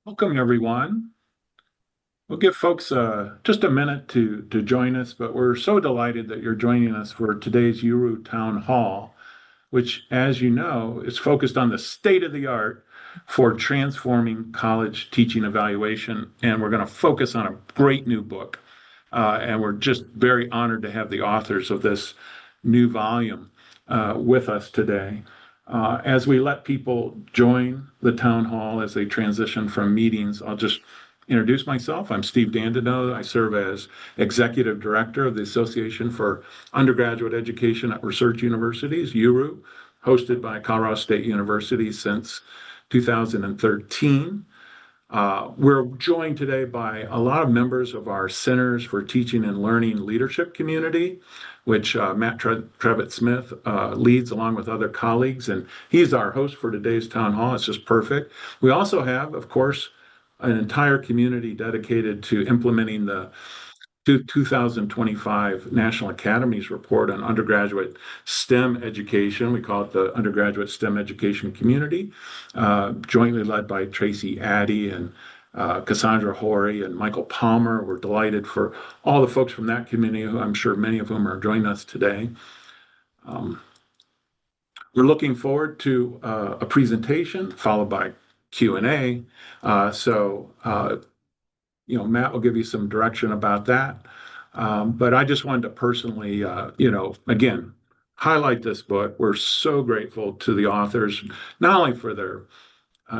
Welcome, everyone. We'll give folks just a minute to join us, but we're so delighted that you're joining us for today's UERU Town Hall, which, as you know, is focused on the state of the art for transforming college teaching evaluation. And we're going to focus on a great new book. And we're just very honored to have the authors of this new volume with us today. As we let people join the town hall as they transition from meetings, I'll just introduce myself. I'm Steve Dandino. I serve as Executive Director of the Association for Undergraduate Education at Research Universities, UERU, hosted by Colorado State University since 2013. We're joined today by a lot of members of our Centers for Teaching and Learning Leadership community, which Matt Trevett-Smith leads along with other colleagues, and he's our host for today's town hall. It's just perfect. We also have, of course, an entire community dedicated to implementing the 2025 National Academies Report on Undergraduate STEM Education. We call it the Undergraduate STEM Education Community, jointly led by Tracy Addy and Cassandra Horry and Michael Palmer. We're delighted for all the folks from that community, who I'm sure many of whom are joining us today. We're looking forward to a presentation followed by Q&A. Matt will give you some direction about that. But I just wanted to personally, again, highlight this book. We're so grateful to the authors, not only for their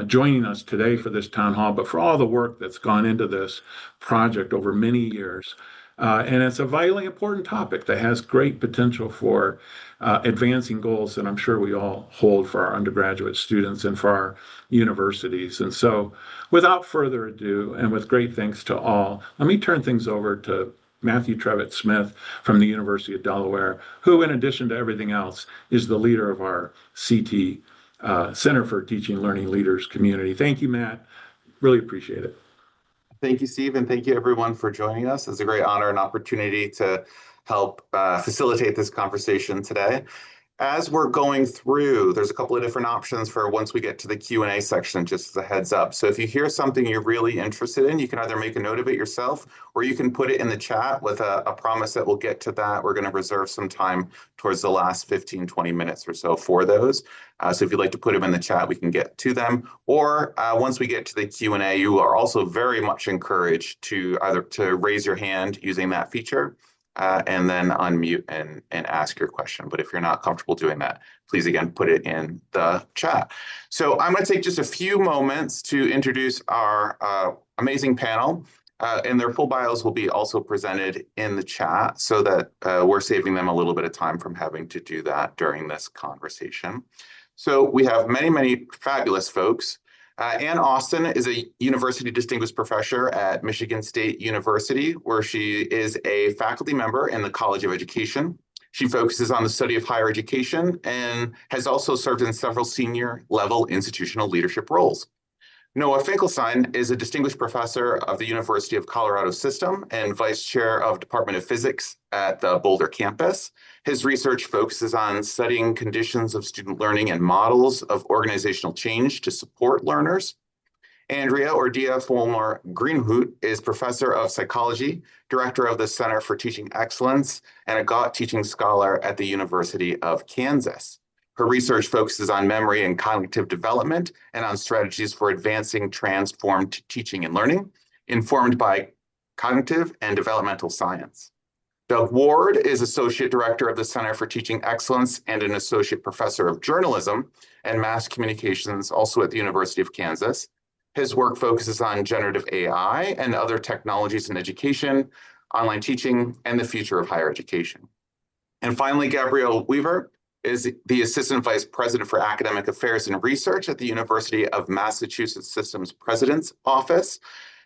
joining us today for this town hall, but for all the work that's gone into this project over many years. And it's a vitally important topic that has great potential for advancing goals that I'm sure we all hold for our undergraduate students and for our universities. And so, without further ado, and with great thanks to all, let me turn things over to Matthew Trevett-Smith from the University of Delaware, who, in addition to everything else, is the leader of our CT, Center for Teaching and Learning Leaders community. Thank you, Matt. Really appreciate it. Thank you, Steve, and thank you everyone for joining us. It's a great honor and opportunity to help facilitate this conversation today. As we're going through, there's a couple of different options for once we get to the Q&A section, just as a heads up. So if you hear something you're really interested in, you can either make a note of it yourself, or you can put it in the chat with a promise that we'll get to that. We're going to reserve some time towards the last 15, 20 minutes or so for those. So if you'd like to put them in the chat, we can get to them. Or once we get to the Q&A, you are also very much encouraged to either to raise your hand using that feature, and then unmute and ask your question. But if you're not comfortable doing that, please, again, put it in the chat. So I'm going to take just a few moments to introduce our amazing panel. And their full bios will be also presented in the chat so that we're saving them a little bit of time from having to do that during this conversation. So we have many, many fabulous folks. Ann Ausitn is a University Distinguished Professor at Michigan State University, where she is a faculty member in the College of Education. She focuses on the study of higher education and has also served in several senior level institutional leadership roles. Noah Finkelstein is a Distinguished Professor of the University of Colorado System and Vice Chair of Department of Physics at the Boulder campus. His research focuses on studying conditions of student learning and models of organizational change to support learners. Andrea Follmer Greenhoot is Professor of Psychology, Director of the Center for Teaching Excellence, and a Gott Teaching Scholar at the University of Kansas. Her research focuses on memory and cognitive development and on strategies for advancing transformed teaching and learning, informed by cognitive and developmental science. Doug Ward is Associate Director of the Center for Teaching Excellence and an Associate Professor of Journalism and Mass Communications, also at the University of Kansas. His work focuses on generative AI and other technologies in education, online teaching, and the future of higher education. And finally, Gabriela Weaver is the Assistant Vice President for Academic Affairs and Research at the University of Massachusetts Systems President's Office.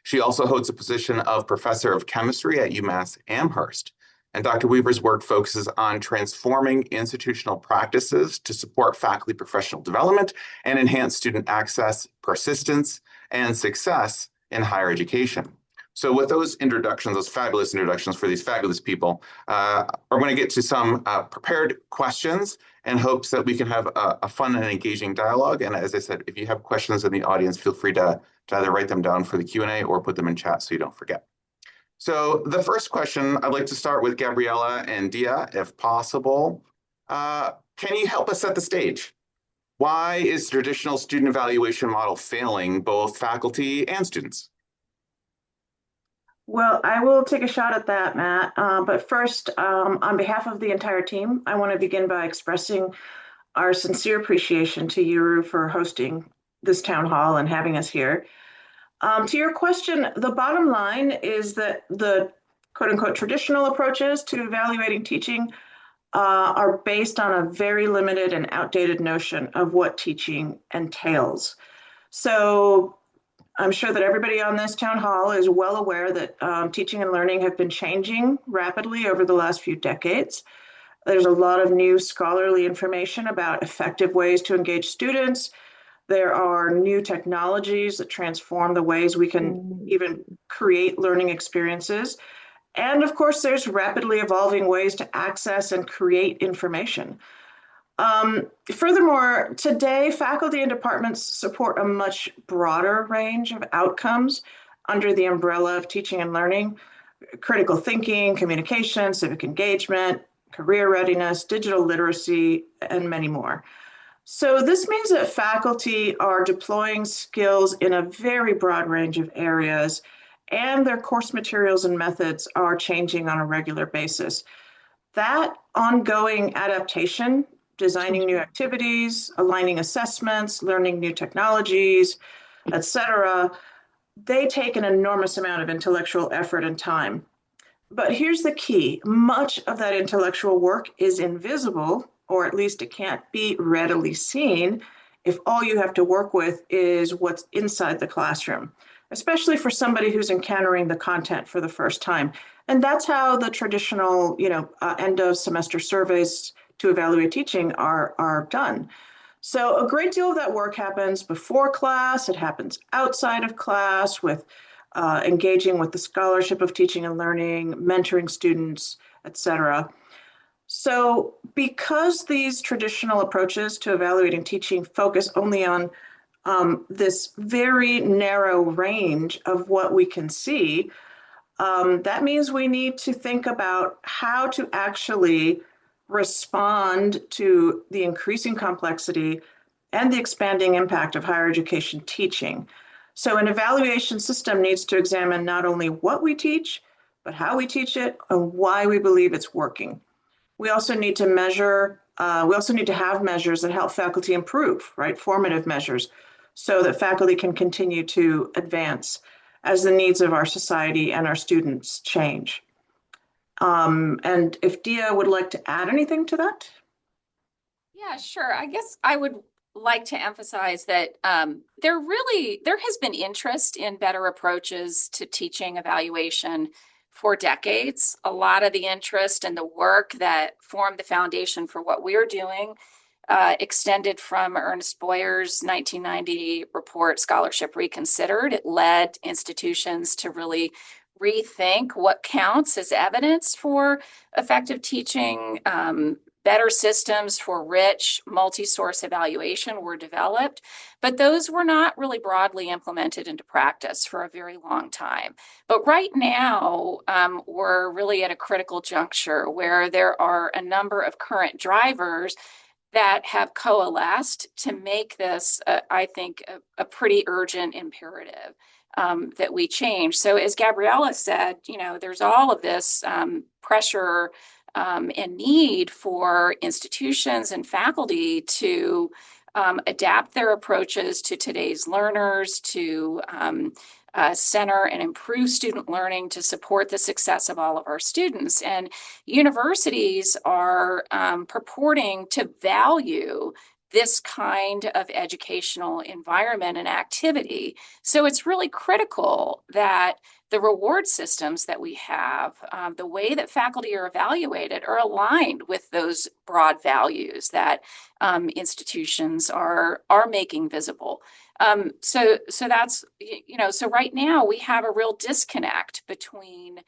She also holds a position of Professor of Chemistry at UMass Amherst. And Dr. Weaver's work focuses on transforming institutional practices to support faculty professional development and enhance student access, persistence, and success in higher education. So with those introductions, those fabulous introductions for these fabulous people, we're going to get to some prepared questions in hopes that we can have a fun and engaging dialogue. And as I said, if you have questions in the audience, feel free to either write them down for the Q&A or put them in chat so you don't forget. So the first question, I'd like to start with Gabriela and Dia, if possible. Can you help us set the stage? Why is the traditional student evaluation model failing both faculty and students? Well, I will take a shot at that, Matt. But first, on behalf of the entire team, I want to begin by expressing our sincere appreciation to UERU for hosting this town hall and having us here. To your question, the bottom line is that the quote unquote traditional approaches to evaluating teaching are based on a very limited and outdated notion of what teaching entails. So I'm sure that everybody on this town hall is well aware that teaching and learning have been changing rapidly over the last few decades. There's a lot of new scholarly information about effective ways to engage students. There are new technologies that transform the ways we can even create learning experiences. And of course, there's rapidly evolving ways to access and create information. Furthermore, today, faculty and departments support a much broader range of outcomes under the umbrella of teaching and learning: critical thinking, communication, civic engagement, career readiness, digital literacy, and many more. So this means that faculty are deploying skills in a very broad range of areas, and their course materials and methods are changing on a regular basis. That ongoing adaptation, designing new activities, aligning assessments, learning new technologies, etc., they take an enormous amount of intellectual effort and time. But here's the key: much of that intellectual work is invisible, or at least it can't be readily seen if all you have to work with is what's inside the classroom, especially for somebody who's encountering the content for the first time. And that's how the traditional, end of semester surveys to evaluate teaching are done. So a great deal of that work happens before class. It happens outside of class with engaging with the scholarship of teaching and learning, mentoring students, etc. So because these traditional approaches to evaluating teaching focus only on this very narrow range of what we can see, that means we need to think about how to actually respond to the increasing complexity and the expanding impact of higher education teaching. So an evaluation system needs to examine not only what we teach, but how we teach it and why we believe it's working. We also need to have measures that help faculty improve, right? Formative measures, so that faculty can continue to advance as the needs of our society and our students change. And if Dia would like to add anything to that? Yeah, sure. I guess I would like to emphasize that there has been interest in better approaches to teaching evaluation for decades. A lot of the interest and the work that formed the foundation for what we're doing extended from Ernest Boyer's 1990 report, Scholarship Reconsidered. It led institutions to really rethink what counts as evidence for effective teaching. Better systems for rich multi-source evaluation were developed, but those were not really broadly implemented into practice for a very long time. But right now, we're really at a critical juncture where there are a number of current drivers that have coalesced to make this, I think, a pretty urgent imperative that we change. So as Gabriela said, there's all of this pressure and need for institutions and faculty to adapt their approaches to today's learners, to center and improve student learning to support the success of all of our students. And universities are purporting to value this kind of educational environment and activity. So it's really critical that the reward systems that we have, the way that faculty are evaluated, are aligned with those broad values that institutions are making visible. So that's, so right now we have a real disconnect between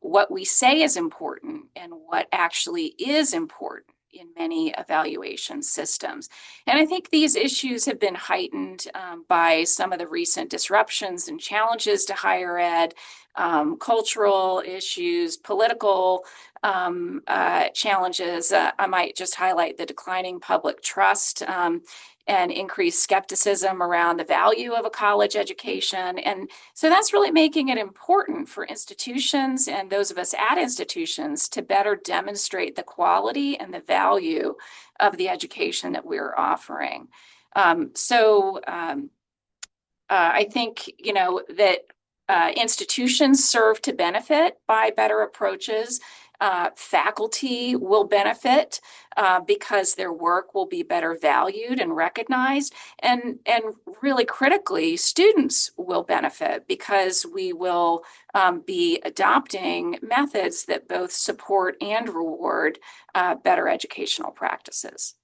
what we say is important and what actually is important in many evaluation systems. And I think these issues have been heightened by some of the recent disruptions and challenges to higher ed, cultural issues, political challenges. I might just highlight the declining public trust and increased skepticism around the value of a college education. And so that's really making it important for institutions and those of us at institutions to better demonstrate the quality and the value of the education that we're offering. I think, that institutions serve to benefit by better approaches. Faculty will benefit because their work will be better valued and recognized. And really critically, students will benefit because we will be adopting methods that both support and reward better educational practices.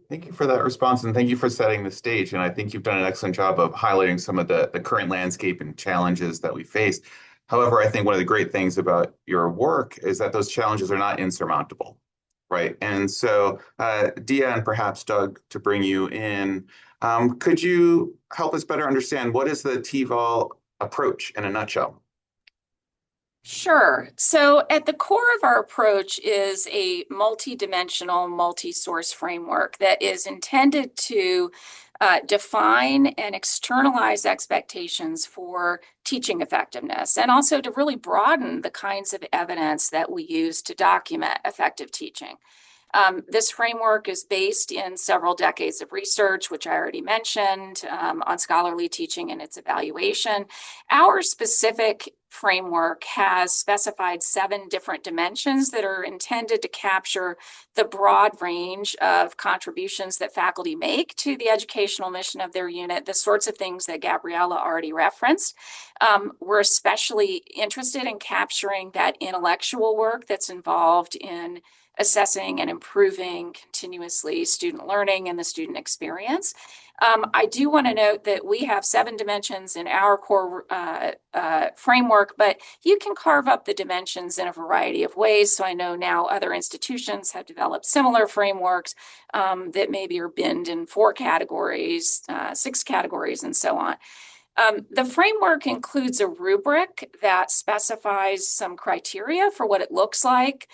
Thank you for that response, and thank you for setting the stage. And I think you've done an excellent job of highlighting some of the current landscape and challenges that we face. However, I think one of the great things about your work is that those challenges are not insurmountable, right? And so, Dia and perhaps Doug, to bring you in, could you help us better understand what is the TVOL approach in a nutshell? Sure. So at the core of our approach is a multi-dimensional, multi-source framework that is intended to define and externalize expectations for teaching effectiveness, and also to really broaden the kinds of evidence that we use to document effective teaching. This framework is based in several decades of research, which I already mentioned, on scholarly teaching and its evaluation. Our specific framework has specified 7 different dimensions that are intended to capture the broad range of contributions that faculty make to the educational mission of their unit, the sorts of things that Gabriela already referenced. We're especially interested in capturing that intellectual work that's involved in assessing and improving continuously student learning and the student experience. I do want to note that we have 7 dimensions in our core framework, but you can carve up the dimensions in a variety of ways. So I know now other institutions have developed similar frameworks that maybe are binned in 4 categories, 6 categories, and so on. The framework includes a rubric that specifies some criteria for what it looks like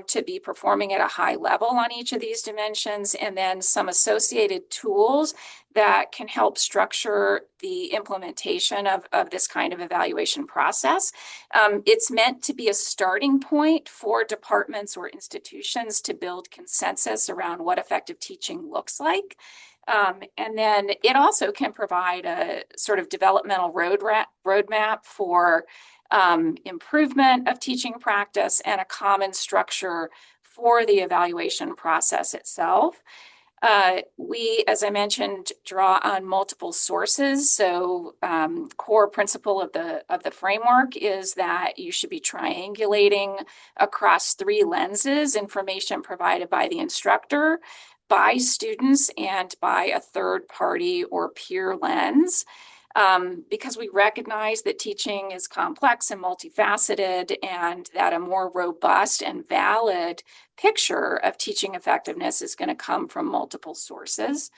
to be performing at a high level on each of these dimensions, and then some associated tools that can help structure the implementation of this kind of evaluation process. It's meant to be a starting point for departments or institutions to build consensus around what effective teaching looks like. And then it also can provide a sort of developmental roadmap for improvement of teaching practice and a common structure for the evaluation process itself. We, as I mentioned, draw on multiple sources. So core principle of the framework is that you should be triangulating across 3 lenses: information provided by the instructor, by students, and by a third party or peer lens, because we recognize that teaching is complex and multifaceted, and that a more robust and valid picture of teaching effectiveness is going to come from multiple sources.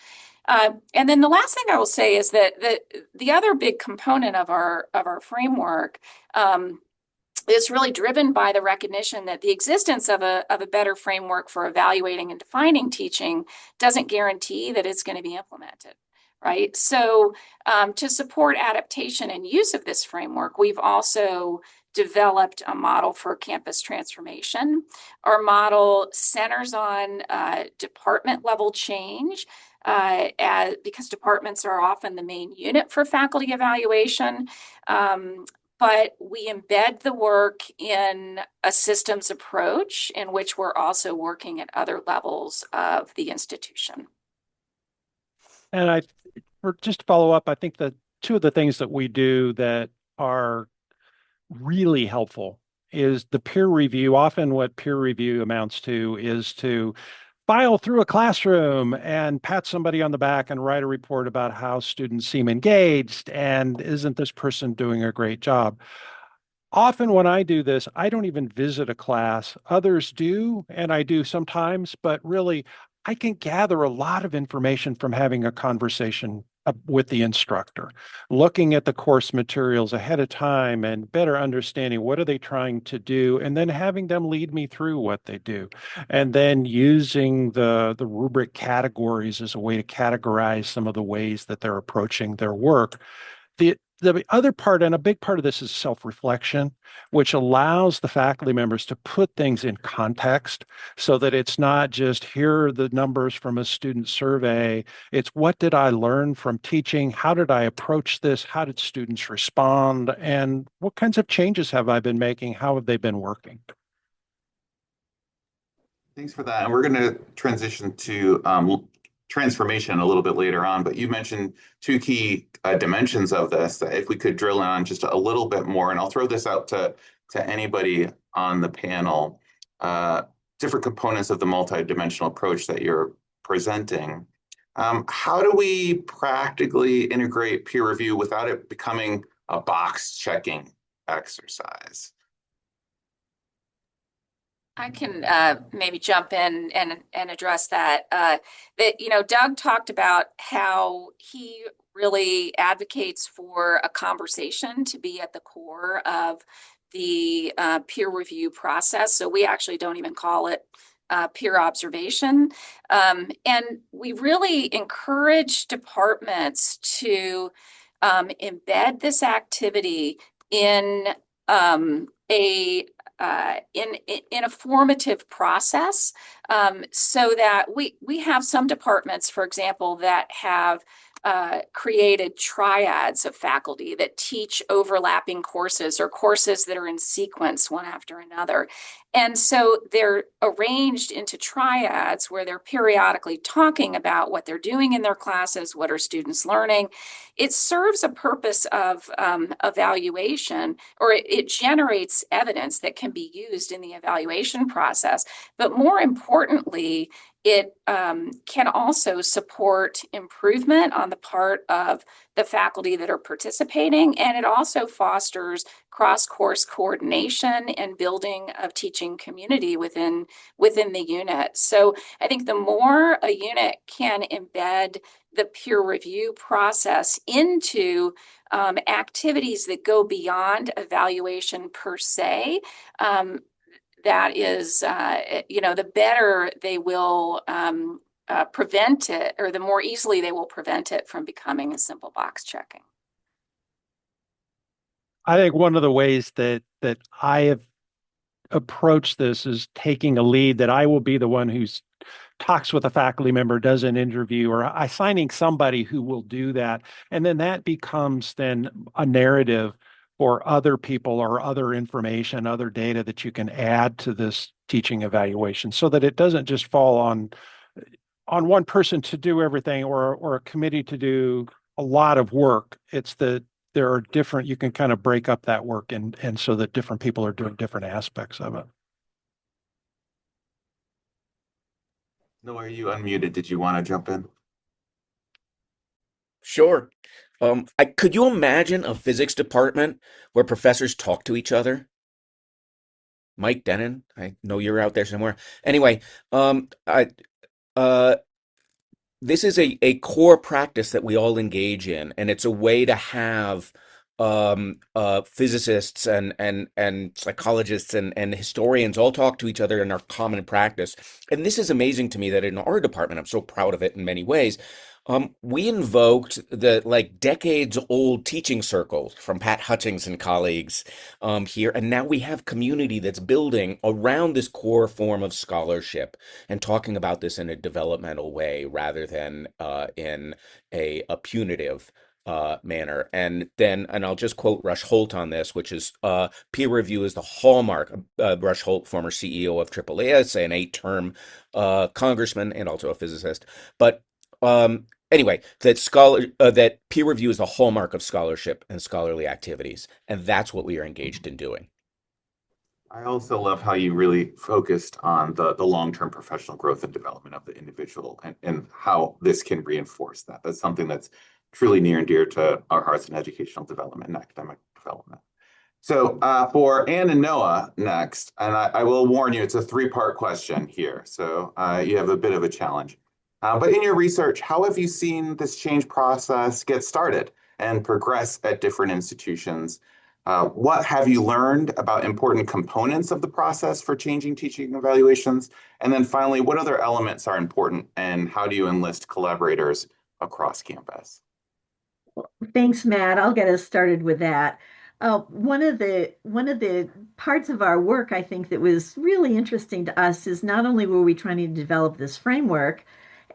And then the last thing I will say is that the other big component of our framework is really driven by the recognition that the existence of a better framework for evaluating and defining teaching doesn't guarantee that it's going to be implemented, right? So to support adaptation and use of this framework, we've also developed a model for campus transformation. Our model centers on department level change, because departments are often the main unit for faculty evaluation. but we embed the work in a systems approach in which we're also working at other levels of the institution. And for just to follow up, I think that two of the things that we do that are really helpful is the peer review. Often what peer review amounts to is to file through a classroom and pat somebody on the back and write a report about how students seem engaged and isn't this person doing a great job. Often when I do this, I don't even visit a class. Others do, and I do sometimes, but really I can gather a lot of information from having a conversation with the instructor, looking at the course materials ahead of time and better understanding what are they trying to do, and then having them lead me through what they do. And then using the rubric categories as a way to categorize some of the ways that they're approaching their work. The other part, and a big part of this, is self-reflection, which allows the faculty members to put things in context so that it's not just here are the numbers from a student survey. It's what did I learn from teaching? How did I approach this? How did students respond? And what kinds of changes have I been making? How have they been working? Thanks for that. And we're going to transition to transformation a little bit later on, but you mentioned two key dimensions of this that if we could drill in on just a little bit more, and I'll throw this out to anybody on the panel, different components of the multidimensional approach that you're presenting. How do we practically integrate peer review without it becoming a box checking exercise? I can maybe jump in and address that. Doug talked about how he really advocates for a conversation to be at the core of the peer review process. So we actually don't even call it peer observation. And we really encourage departments to embed this activity in in a formative process, so that we have some departments, for example, that have created triads of faculty that teach overlapping courses or courses that are in sequence one after another. And so they're arranged into triads where they're periodically talking about what they're doing in their classes, what are students learning. It serves a purpose of evaluation, or it generates evidence that can be used in the evaluation process. But more importantly, it can also support improvement on the part of the faculty that are participating, and it also fosters cross-course coordination and building of teaching community within the unit. So I think the more a unit can embed the peer review process into activities that go beyond evaluation per se, that is, the better they will prevent it, or the more easily they will prevent it from becoming a simple box checking. I think one of the ways that I have approached this is taking a lead that I will be the one who's talks with a faculty member, does an interview, or assigning somebody who will do that. And then that becomes then a narrative for other people or other information, other data that you can add to this teaching evaluation, so that it doesn't just fall on one person to do everything, or a committee to do a lot of work. It's that there are different, you can kind of break up that work and so that different people are doing different aspects of it. Noah, are you unmuted? Did you want to jump in? Sure. Could you imagine a physics department where professors talk to each other? Mike Denon, I know you're out there somewhere. Anyway, this is a core practice that we all engage in, and it's a way to have physicists and psychologists and historians all talk to each other in our common practice. And this is amazing to me that in our department, I'm so proud of it in many ways. We invoked the decades old teaching circles from Pat Hutchings and colleagues here, and now we have community that's building around this core form of scholarship and talking about this in a developmental way rather than in a punitive manner. And I'll just quote Rush Holt on this, which is peer review is the hallmark. Rush Holt, former CEO of AAA, an 8-term congressman and also a physicist. But anyway, that peer review is the hallmark of scholarship and scholarly activities, and that's what we are engaged in doing. I also love how you really focused on the long-term professional growth and development of the individual and how this can reinforce that. That's something that's truly near and dear to our hearts in educational development and academic development. So for Anne and Noah next, and I will warn you, it's a 3-part question here. So you have a bit of a challenge. But in your research, how have you seen this change process get started and progress at different institutions? What have you learned about important components of the process for changing teaching evaluations? And then finally, what other elements are important and how do you enlist collaborators across campus? Thanks, Matt. I'll get us started with that. One of the parts of our work I think that was really interesting to us is not only were we trying to develop this framework,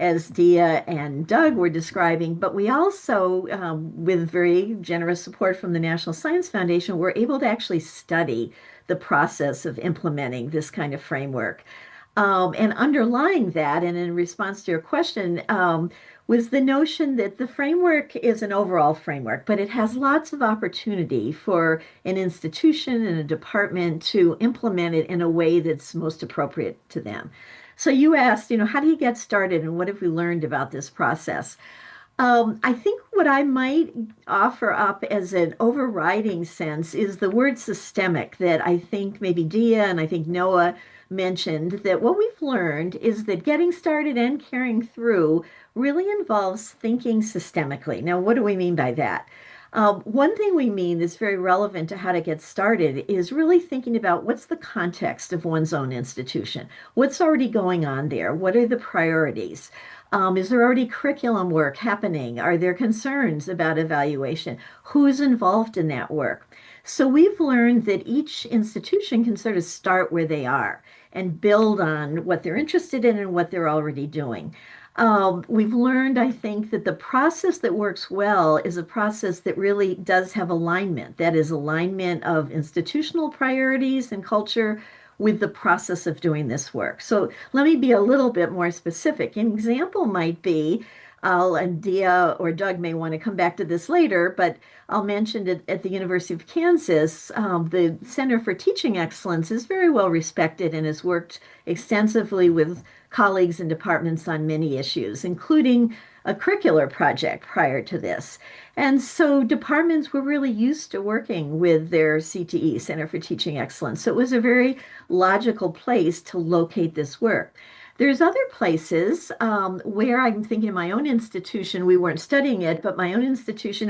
as Dia and Doug were describing, but we also, with very generous support from the National Science Foundation, were able to actually study the process of implementing this kind of framework. And underlying that, and in response to your question, was the notion that the framework is an overall framework, but it has lots of opportunity for an institution and a department to implement it in a way that's most appropriate to them. So you asked, how do you get started and what have we learned about this process? I think what I might offer up as an overriding sense is the word systemic that I think maybe Dia and I think Noah mentioned, that what we've learned is that getting started and carrying through really involves thinking systemically. Now, what do we mean by that? One thing we mean that's very relevant to how to get started is really thinking about what's the context of one's own institution. What's already going on there? What are the priorities? Is there already curriculum work happening? Are there concerns about evaluation? Who's involved in that work? So we've learned that each institution can sort of start where they are and build on what they're interested in and what they're already doing. We've learned, I think, that the process that works well is a process that really does have alignment. That is alignment of institutional priorities and culture with the process of doing this work. So let me be a little bit more specific. An example might be, and Dia or Doug may want to come back to this later, but I'll mention it at the University of Kansas. The Center for Teaching Excellence is very well respected and has worked extensively with colleagues and departments on many issues, including a curricular project prior to this. And so departments were really used to working with their CTE, Center for Teaching Excellence. So it was a very logical place to locate this work. There's other places where I'm thinking my own institution, we weren't studying it, but my own institution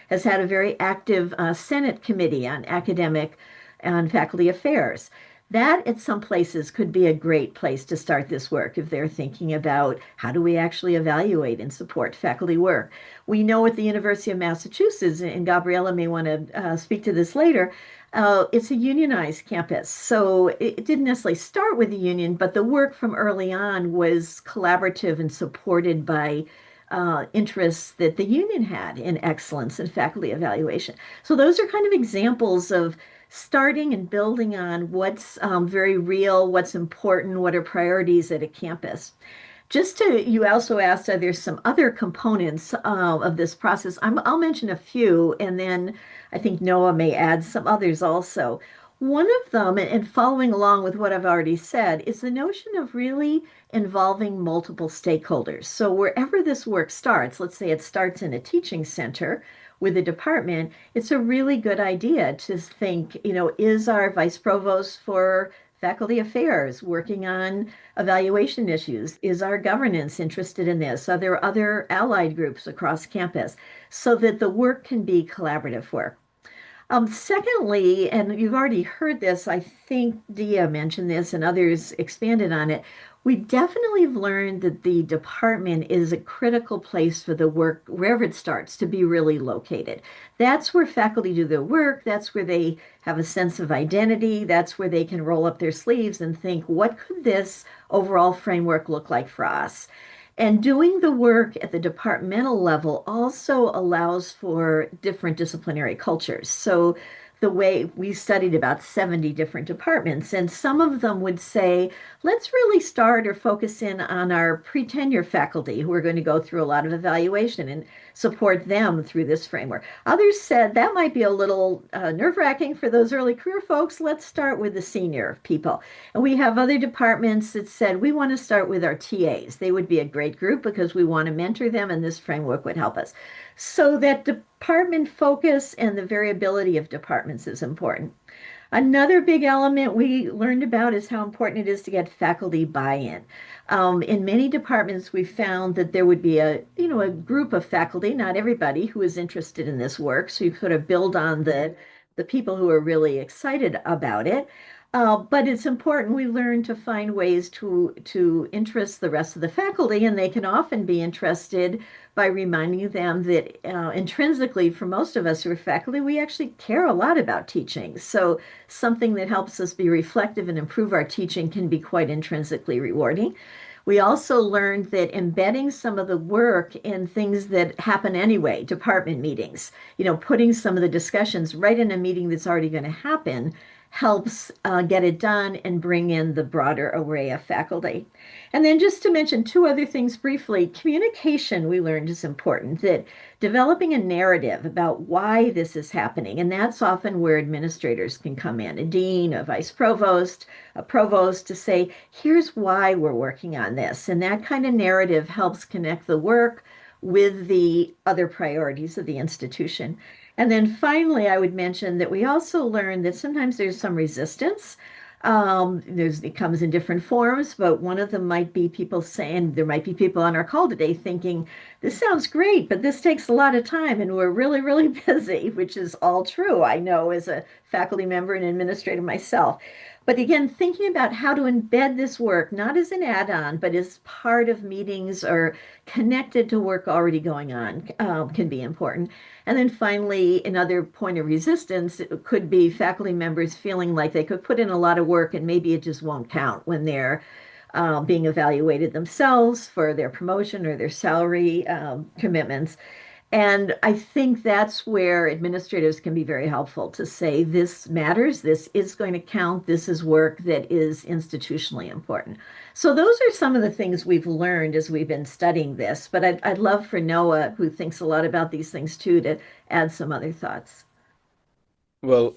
has had a very active Senate committee on academic and faculty affairs. That at some places could be a great place to start this work if they're thinking about how do we actually evaluate and support faculty work. We know at the University of Massachusetts, and Gabriela may want to speak to this later, it's a unionized campus. So it didn't necessarily start with the union, but the work from early on was collaborative and supported by interests that the union had in excellence and faculty evaluation. So those are kind of examples of starting and building on what's very real, what's important, what are priorities at a campus. You also asked, are there some other components of this process? I'll mention a few, and then I think Noah may add some others also. One of them, and following along with what I've already said, is the notion of really involving multiple stakeholders. So wherever this work starts, let's say it starts in a teaching center with a department, it's a really good idea to think, is our vice provost for faculty affairs working on evaluation issues? Is our governance interested in this? Are there other allied groups across campus so that the work can be collaborative work? Secondly, and you've already heard this, I think Dia mentioned this and others expanded on it, we definitely have learned that the department is a critical place for the work, wherever it starts, to be really located. That's where faculty do their work. That's where they have a sense of identity. That's where they can roll up their sleeves and think, what could this overall framework look like for us? And doing the work at the departmental level also allows for different disciplinary cultures. So the way we studied about 70 different departments, and some of them would say, let's really start or focus in on our pre-tenure faculty who are going to go through a lot of evaluation and support them through this framework. Others said that might be a little nerve-wracking for those early career folks. Let's start with the senior people. And we have other departments that said, we want to start with our TAs. They would be a great group because we want to mentor them, and this framework would help us. So that department focus and the variability of departments is important. Another big element we learned about is how important it is to get faculty buy-in. In many departments, we found that there would be a group of faculty, not everybody, who is interested in this work. So you sort of build on the people who are really excited about it. But it's important we learn to find ways to interest the rest of the faculty, and they can often be interested by reminding them that intrinsically, for most of us who are faculty, we actually care a lot about teaching. So something that helps us be reflective and improve our teaching can be quite intrinsically rewarding. We also learned that embedding some of the work in things that happen anyway, department meetings, putting some of the discussions right in a meeting that's already going to happen helps get it done and bring in the broader array of faculty. And then just to mention two other things briefly, communication we learned is important, that developing a narrative about why this is happening, and that's often where administrators can come in, a dean, a vice provost, a provost, to say, here's why we're working on this. And that kind of narrative helps connect the work with the other priorities of the institution. And then finally, I would mention that we also learned that sometimes there's some resistance. It comes in different forms, but one of them might be people saying, there might be people on our call today thinking, this sounds great, but this takes a lot of time and we're really, really busy, which is all true. I know as a faculty member and administrator myself. But again, thinking about how to embed this work, not as an add-on, but as part of meetings or connected to work already going on, can be important. And then finally, another point of resistance could be faculty members feeling like they could put in a lot of work and maybe it just won't count when they're being evaluated themselves for their promotion or their salary commitments. And I think that's where administrators can be very helpful to say, this matters, this is going to count, this is work that is institutionally important. So those are some of the things we've learned as we've been studying this. But I'd love for Noah, who thinks a lot about these things too, to add some other thoughts. Well,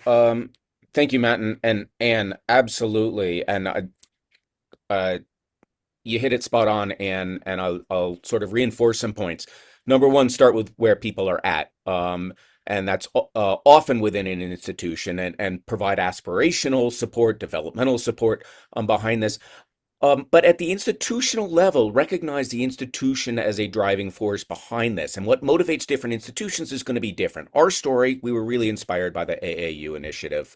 thank you, Matt and Anne. Absolutely, and you hit it spot on, and I'll sort of reinforce some points. Number one, start with where people are at. And that's often within an institution, and provide aspirational support, developmental support behind this. But at the institutional level, recognize the institution as a driving force behind this. And what motivates different institutions is going to be different. Our story, we were really inspired by the AAU initiative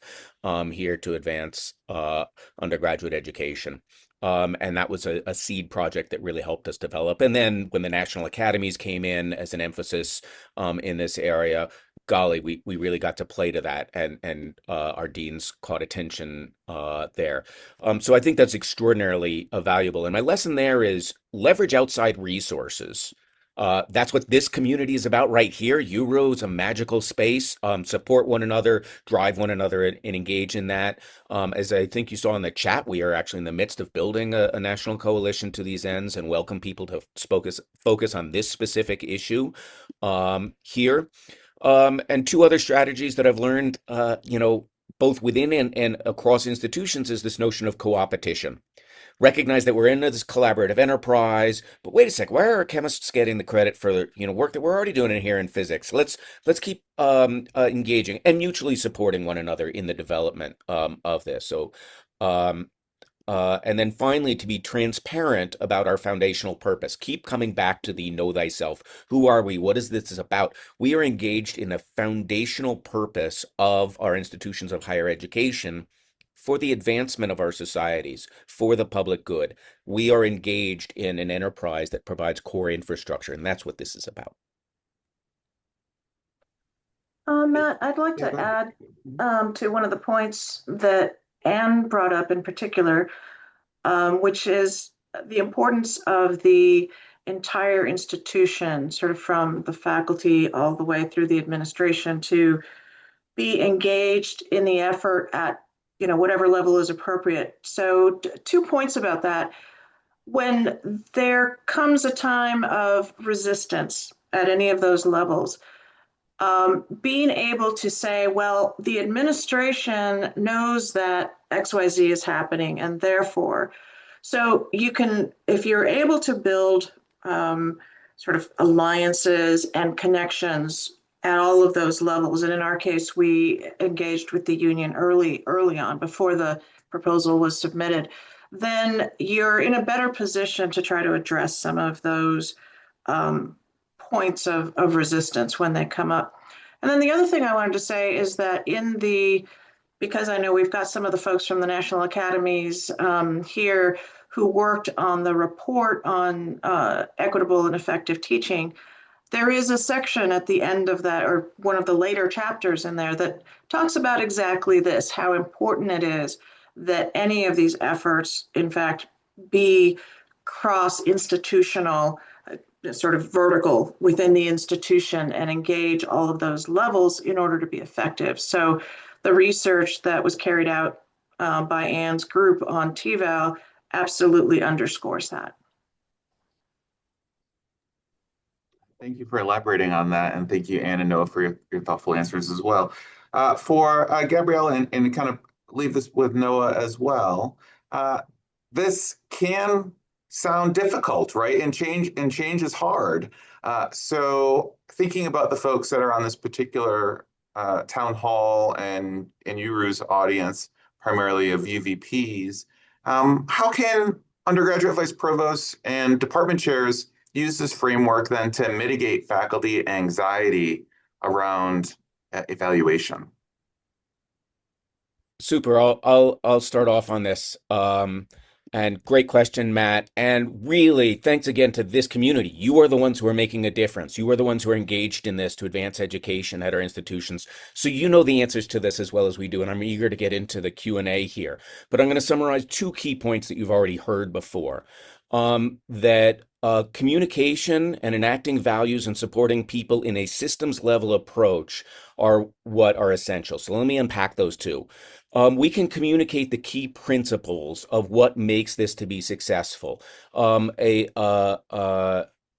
here to advance undergraduate education. And that was a seed project that really helped us develop. And then when the national academies came in as an emphasis in this area, golly, we really got to play to that, and our deans caught attention there. So I think that's extraordinarily valuable. And my lesson there is leverage outside resources. That's what this community is about right here. UERU is a magical space. Support one another, drive one another, and engage in that. As I think you saw in the chat, we are actually in the midst of building a national coalition to these ends, and welcome people to focus on this specific issue here. And two other strategies that I've learned, both within and across institutions, is this notion of co-opetition. Recognize that we're in this collaborative enterprise, but wait a sec, why are our chemists getting the credit for work that we're already doing in here in physics? Let's keep engaging and mutually supporting one another in the development of this. So and then finally, to be transparent about our foundational purpose. Keep coming back to the know thyself. Who are we? What is this about? We are engaged in a foundational purpose of our institutions of higher education for the advancement of our societies, for the public good. We are engaged in an enterprise that provides core infrastructure, and that's what this is about. Matt, I'd like to add to one of the points that Anne brought up in particular, which is the importance of the entire institution, sort of from the faculty all the way through the administration, to be engaged in the effort at whatever level is appropriate. So 2 points about that. When there comes a time of resistance at any of those levels, being able to say, well, the administration knows that XYZ is happening, and therefore, so you can, if you're able to build sort of alliances and connections at all of those levels, and in our case, we engaged with the union early on before the proposal was submitted, then you're in a better position to try to address some of those points of resistance when they come up. And then the other thing I wanted to say is that because I know we've got some of the folks from the National Academies here who worked on the report on equitable and effective teaching, there is a section at the end of that, or one of the later chapters in there, that talks about exactly this, how important it is that any of these efforts, in fact, be cross-institutional, sort of vertical within the institution, and engage all of those levels in order to be effective. So the research that was carried out by Anne's group on TVAL absolutely underscores that. Thank you for elaborating on that, and thank you, Anne and Noah, for your thoughtful answers as well. For Gabriela, and kind of leave this with Noah as well, this can sound difficult, right? And change is hard. So thinking about the folks that are on this particular town hall and in UERU's audience, primarily of UVPs, how can undergraduate vice provosts and department chairs use this framework then to mitigate faculty anxiety around evaluation? Super. I'll start off on this. And great question, Matt. And really, thanks again to this community. You are the ones who are making a difference. You are the ones who are engaged in this to advance education at our institutions. So you know the answers to this as well as we do, and I'm eager to get into the Q&A here. But I'm going to summarize 2 key points that you've already heard before. That communication and enacting values and supporting people in a systems level approach are what are essential. So let me unpack those 2. We can communicate the key principles of what makes this to be successful. An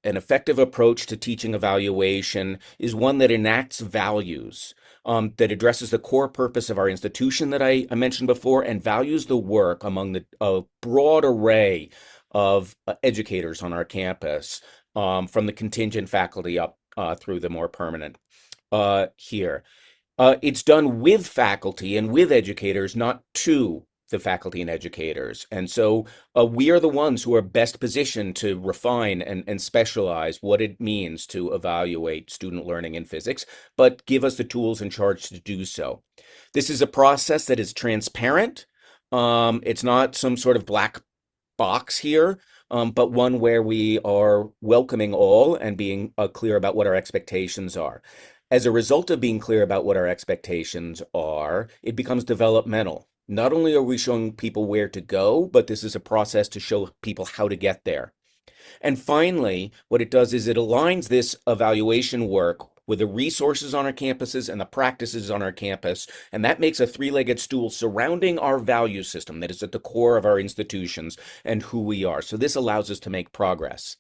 effective approach to teaching evaluation is one that enacts values, that addresses the core purpose of our institution that I mentioned before, and values the work among a broad array of educators on our campus, from the contingent faculty up through the more permanent here. It's done with faculty and with educators, not to the faculty and educators. And so we are the ones who are best positioned to refine and specialize what it means to evaluate student learning in physics, but give us the tools and charge to do so. This is a process that is transparent. It's not some sort of black box here, but one where we are welcoming all and being clear about what our expectations are. As a result of being clear about what our expectations are, it becomes developmental. Not only are we showing people where to go, but this is a process to show people how to get there. And finally, what it does is it aligns this evaluation work with the resources on our campuses and the practices on our campus, and that makes a 3-legged stool surrounding our value system that is at the core of our institutions and who we are. So this allows us to make progress.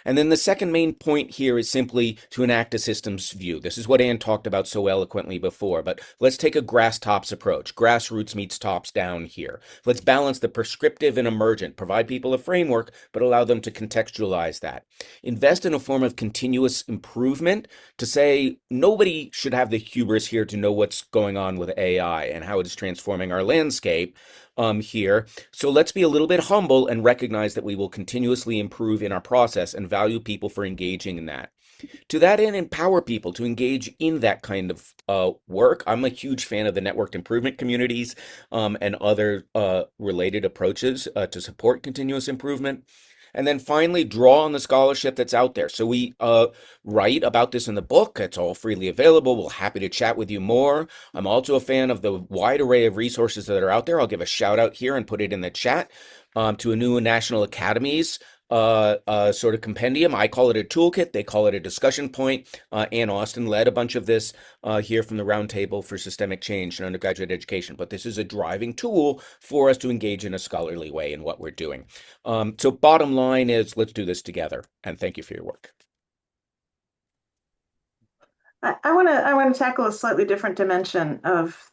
And then the second main point here is simply to enact a systems view. This is what Anne talked about so eloquently before, but let's take a grass-tops approach. Grassroots meets tops down here. Let's balance the prescriptive and emergent, provide people a framework, but allow them to contextualize that. Invest in a form of continuous improvement to say nobody should have the hubris here to know what's going on with AI and how it is transforming our landscape here. So let's be a little bit humble and recognize that we will continuously improve in our process and value people for engaging in that. To that end, empower people to engage in that kind of work. I'm a huge fan of the networked improvement communities and other related approaches to support continuous improvement. And then finally, draw on the scholarship that's out there. So we write about this in the book. It's all freely available. We're happy to chat with you more. I'm also a fan of the wide array of resources that are out there. I'll give a shout out here and put it in the chat to a new National Academies sort of compendium. I call it a toolkit. They call it a discussion point. Ann Austin led a bunch of this here from the Roundtable for Systemic Change in Undergraduate Education. But this is a driving tool for us to engage in a scholarly way in what we're doing. So bottom line is, let's do this together. And thank you for your work. I want to tackle a slightly different dimension of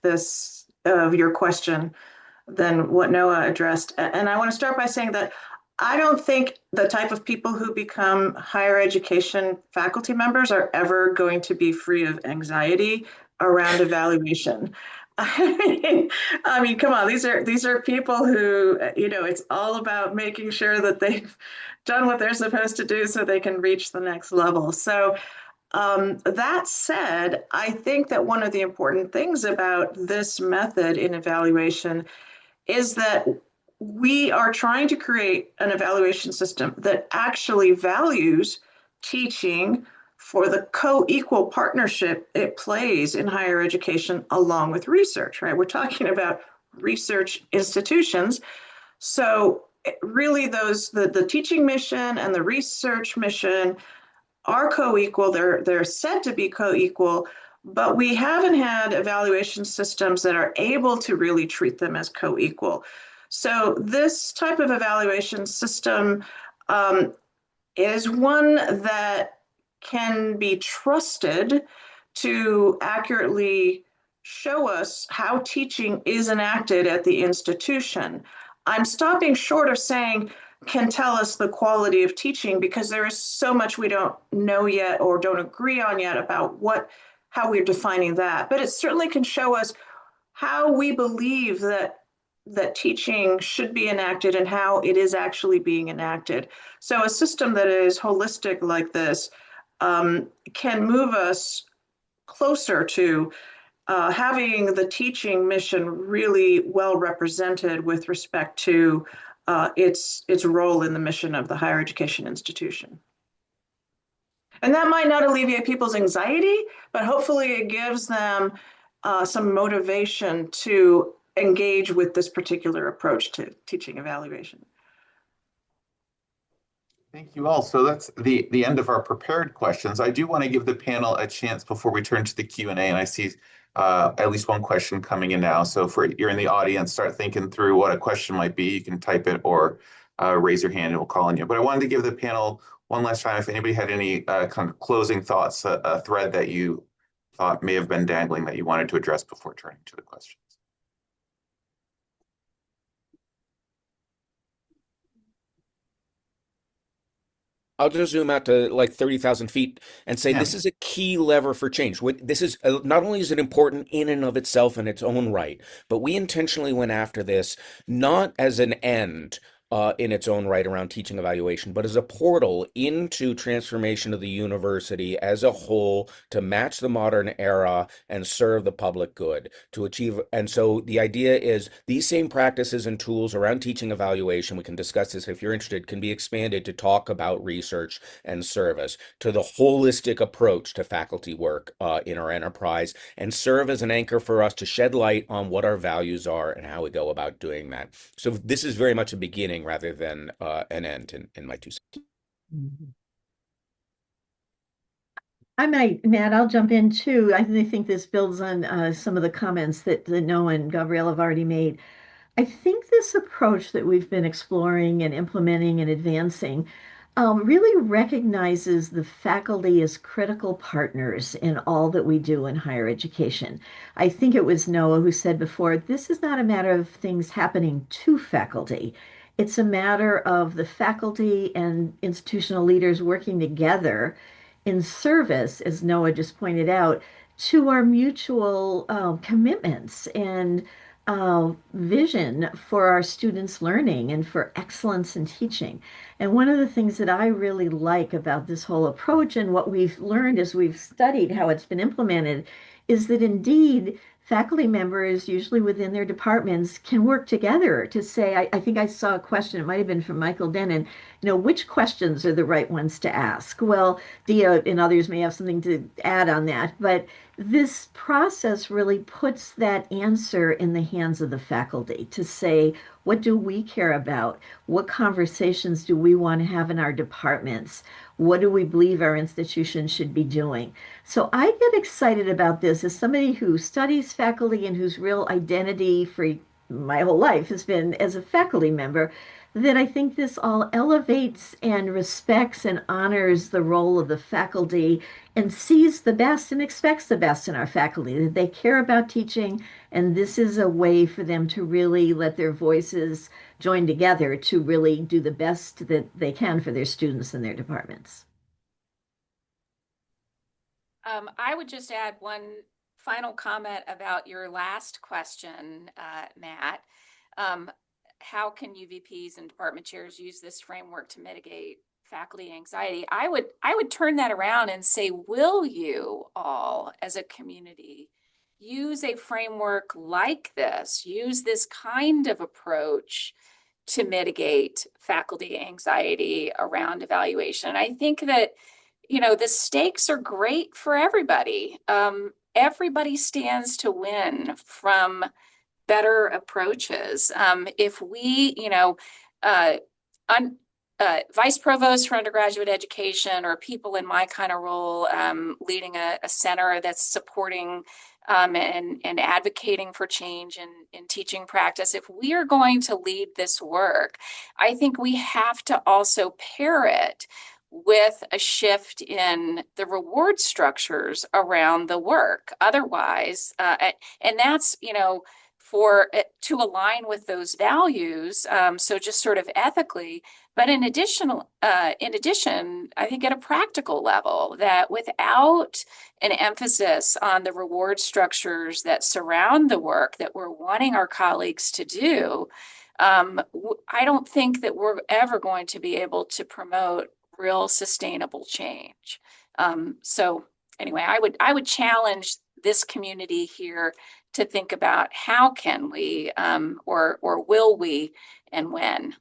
your question than what Noah addressed. And I want to start by saying that I don't think the type of people who become higher education faculty members are ever going to be free of anxiety around evaluation. I mean, come on, these are people who, it's all about making sure that they've done what they're supposed to do so they can reach the next level. So that said, I think that one of the important things about this method in evaluation is that we are trying to create an evaluation system that actually values teaching for the co-equal partnership it plays in higher education along with research, right? We're talking about research institutions. So really the teaching mission and the research mission are co-equal. They're said to be co-equal, but we haven't had evaluation systems that are able to really treat them as co-equal. So this type of evaluation system is one that can be trusted to accurately show us how teaching is enacted at the institution. I'm stopping short of saying can tell us the quality of teaching because there is so much we don't know yet or don't agree on yet about how we're defining that. But it certainly can show us how we believe that teaching should be enacted and how it is actually being enacted. So a system that is holistic like this can move us closer to having the teaching mission really well represented with respect to its role in the mission of the higher education institution. And that might not alleviate people's anxiety, but hopefully it gives them some motivation to engage with this particular approach to teaching evaluation. Thank you all. So that's the end of our prepared questions. I do want to give the panel a chance before we turn to the Q&A, and I see at least one question coming in now. So if you're in the audience, start thinking through what a question might be. You can type it or raise your hand and we'll call on you. But I wanted to give the panel one last time if anybody had any kind of closing thoughts, a thread that you thought may have been dangling that you wanted to address before turning to the questions. I'll just zoom out to like 30,000 feet and say this is a key lever for change. This is not only is it important in and of itself in its own right, but we intentionally went after this not as an end in its own right around teaching evaluation, but as a portal into transformation of the university as a whole to match the modern era and serve the public good to achieve. And so the idea is these same practices and tools around teaching evaluation, we can discuss this if you're interested, can be expanded to talk about research and service, to the holistic approach to faculty work in our enterprise, and serve as an anchor for us to shed light on what our values are and how we go about doing that. So this is very much a beginning rather than an end in my 2 cents. I might, Matt, I'll jump in too. I think this builds on some of the comments that Noah and Gabriela have already made. I think this approach that we've been exploring and implementing and advancing really recognizes the faculty as critical partners in all that we do in higher education. I think it was Noah who said before, this is not a matter of things happening to faculty. It's a matter of the faculty and institutional leaders working together in service, as Noah just pointed out, to our mutual commitments and vision for our students' learning and for excellence in teaching. And one of the things that I really like about this whole approach and what we've learned as we've studied how it's been implemented is that indeed faculty members, usually within their departments, can work together to say, I think I saw a question, it might have been from Michael Denon, which questions are the right ones to ask? Well, Dia and others may have something to add on that, but this process really puts that answer in the hands of the faculty to say, what do we care about? What conversations do we want to have in our departments? What do we believe our institution should be doing? So I get excited about this as somebody who studies faculty and whose real identity for my whole life has been as a faculty member, that I think this all elevates and respects and honors the role of the faculty and sees the best and expects the best in our faculty, that they care about teaching, and this is a way for them to really let their voices join together to really do the best that they can for their students and their departments. I would just add one final comment about your last question, Matt. How can UVPs and department chairs use this framework to mitigate faculty anxiety? I would turn that around and say, will you all as a community use a framework like this, use this kind of approach to mitigate faculty anxiety around evaluation? And I think that, the stakes are great for everybody. Everybody stands to win from better approaches. If we, vice provost for undergraduate education or people in my kind of role, leading a center that's supporting and advocating for change in teaching practice, if we are going to lead this work, I think we have to also pair it with a shift in the reward structures around the work. Otherwise, and that's, to align with those values. So just sort of ethically, but in addition, I think at a practical level, that without an emphasis on the reward structures that surround the work that we're wanting our colleagues to do, I don't think that we're ever going to be able to promote real sustainable change. So anyway, I would challenge this community here to think about how can we, or will we, and when.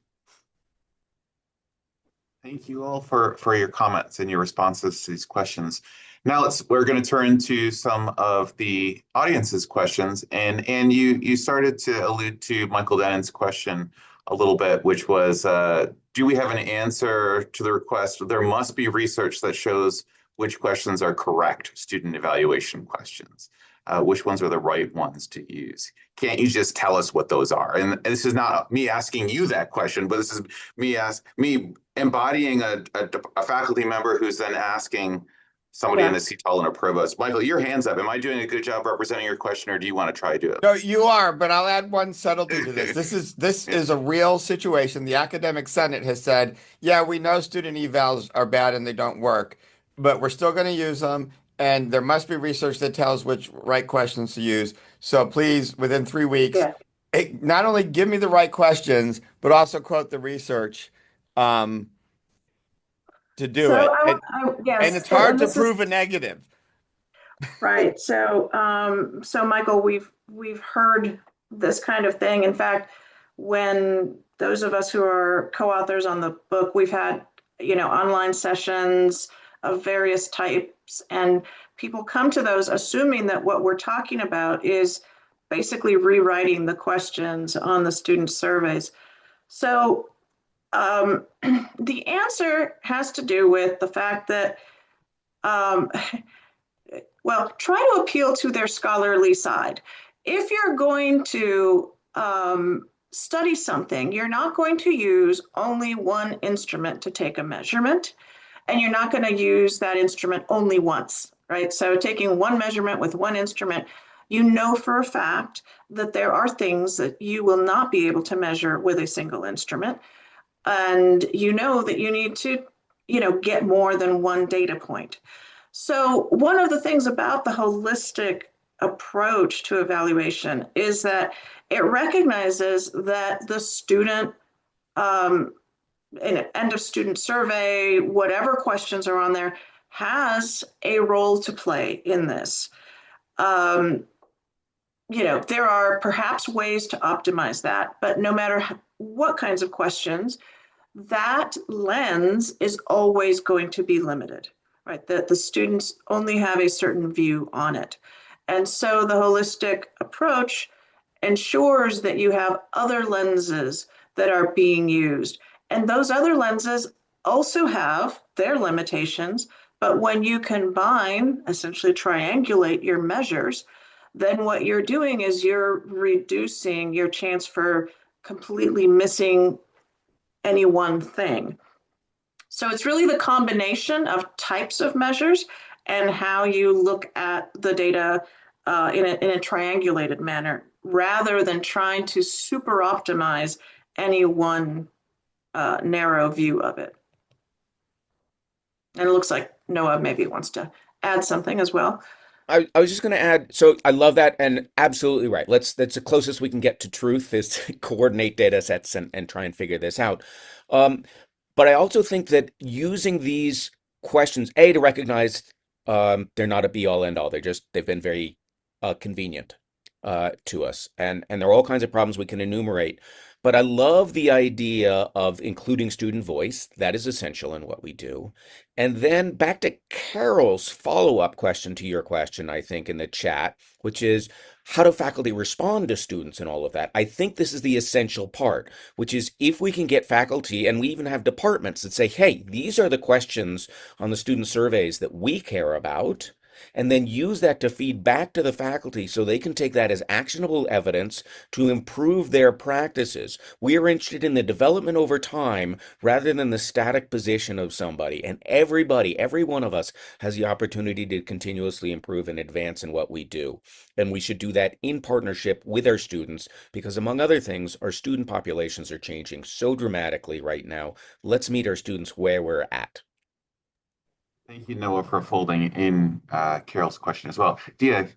Thank you all for your comments and your responses to these questions. Now we're going to turn to some of the audience's questions, and you started to allude to Michael Denon's question a little bit, which was, do we have an answer to the request? There must be research that shows which questions are correct student evaluation questions. Which ones are the right ones to use? Can't you just tell us what those are? And this is not me asking you that question, but this is me embodying a faculty member who's then asking somebody in the CTOL and a provost. Michael, your hand's up. Am I doing a good job representing your question, or do you want to try to do it? No, you are, but I'll add one subtlety to this. This is a real situation. The Academic Senate has said, yeah, we know student evals are bad and they don't work, but we're still going to use them. And there must be research that tells which right questions to use. So please, within 3 weeks, not only give me the right questions, but also quote the research to do it. And it's hard to prove a negative. Right. So, Michael, we've heard this kind of thing. In fact, when those of us who are co-authors on the book, we've had, online sessions of various types, and people come to those assuming that what we're talking about is basically rewriting the questions on the student surveys. So the answer has to do with the fact that, try to appeal to their scholarly side. If you're going to study something, you're not going to use only one instrument to take a measurement. And you're not going to use that instrument only once, right? So taking one measurement with one instrument, you know for a fact that there are things that you will not be able to measure with a single instrument. And you know that you need to, get more than one data point. So one of the things about the holistic approach to evaluation is that it recognizes that the student, an end of student survey, whatever questions are on there, has a role to play in this. there are perhaps ways to optimize that, but no matter what kinds of questions, that lens is always going to be limited, right? That the students only have a certain view on it. And so the holistic approach ensures that you have other lenses that are being used. And those other lenses also have their limitations, but when you combine, essentially triangulate your measures, then what you're doing is you're reducing your chance for completely missing any one thing. So it's really the combination of types of measures and how you look at the data in a triangulated manner, rather than trying to super optimize any one narrow view of it. And it looks like Noah maybe wants to add something as well. I was just going to add, so I love that and absolutely right. That's the closest we can get to truth is to coordinate data sets and try and figure this out. But I also think that using these questions, A, to recognize they're not a be all end all. They've been very convenient to us. And there are all kinds of problems we can enumerate. But I love the idea of including student voice. That is essential in what we do. And then back to Carol's follow-up question to your question, I think, in the chat, which is how do faculty respond to students and all of that? I think this is the essential part, which is if we can get faculty, and we even have departments that say, hey, these are the questions on the student surveys that we care about, and then use that to feed back to the faculty so they can take that as actionable evidence to improve their practices. We are interested in the development over time rather than the static position of somebody. And everybody, every one of us has the opportunity to continuously improve and advance in what we do. And we should do that in partnership with our students because, among other things, our student populations are changing so dramatically right now. Let's meet our students where we're at. Thank you, Noah, for folding in Carol's question as well. Dia,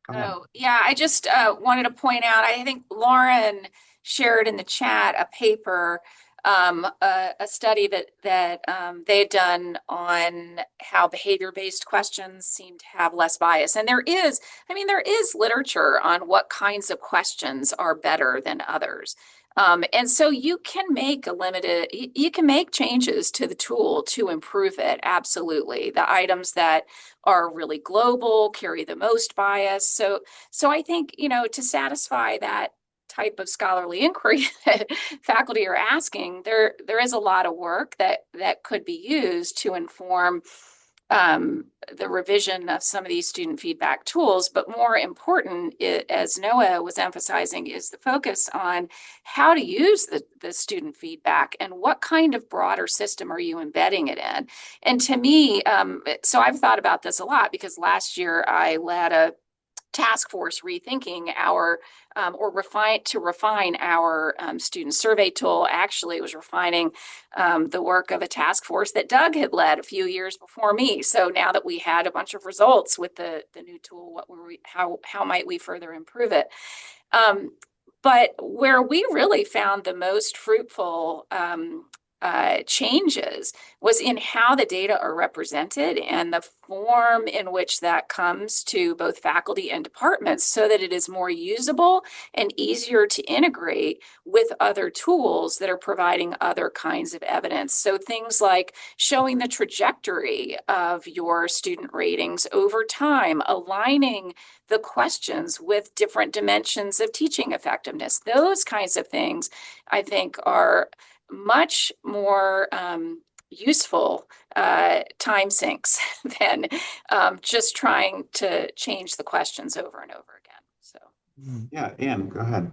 go ahead. Oh, yeah, I just wanted to point out, I think Lauren shared in the chat a paper, a study that they had done on how behavior-based questions seem to have less bias. And there is literature on what kinds of questions are better than others. And so you can make changes to the tool to improve it. Absolutely. The items that are really global carry the most bias. So I think, to satisfy that type of scholarly inquiry that faculty are asking, there is a lot of work that could be used to inform the revision of some of these student feedback tools. But more important, as Noah was emphasizing, is the focus on how to use the student feedback and what kind of broader system are you embedding it in. And to me, so I've thought about this a lot because last year I led a task force rethinking our refine our student survey tool. Actually, it was refining the work of a task force that Doug had led a few years before me. So now that we had a bunch of results with the new tool, how might we further improve it? But where we really found the most fruitful changes was in how the data are represented and the form in which that comes to both faculty and departments so that it is more usable and easier to integrate with other tools that are providing other kinds of evidence. So things like showing the trajectory of your student ratings over time, aligning the questions with different dimensions of teaching effectiveness. Those kinds of things, I think, are much more useful time sinks than just trying to change the questions over and over again. So, yeah, Anne, go ahead.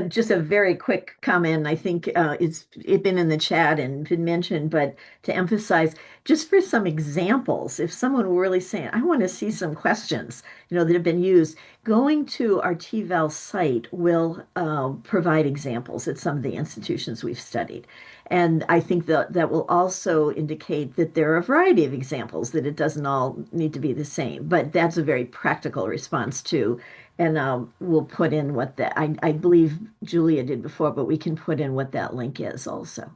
Just a very quick comment. I think it's been in the chat and been mentioned, but to emphasize, just for some examples, if someone were really saying, I want to see some questions, that have been used, going to our TVAL site will provide examples at some of the institutions we've studied. And I think that will also indicate that there are a variety of examples, that it doesn't all need to be the same. But that's a very practical response too. And we'll put in what that, I believe Julia did before, but we can put in what that link is also.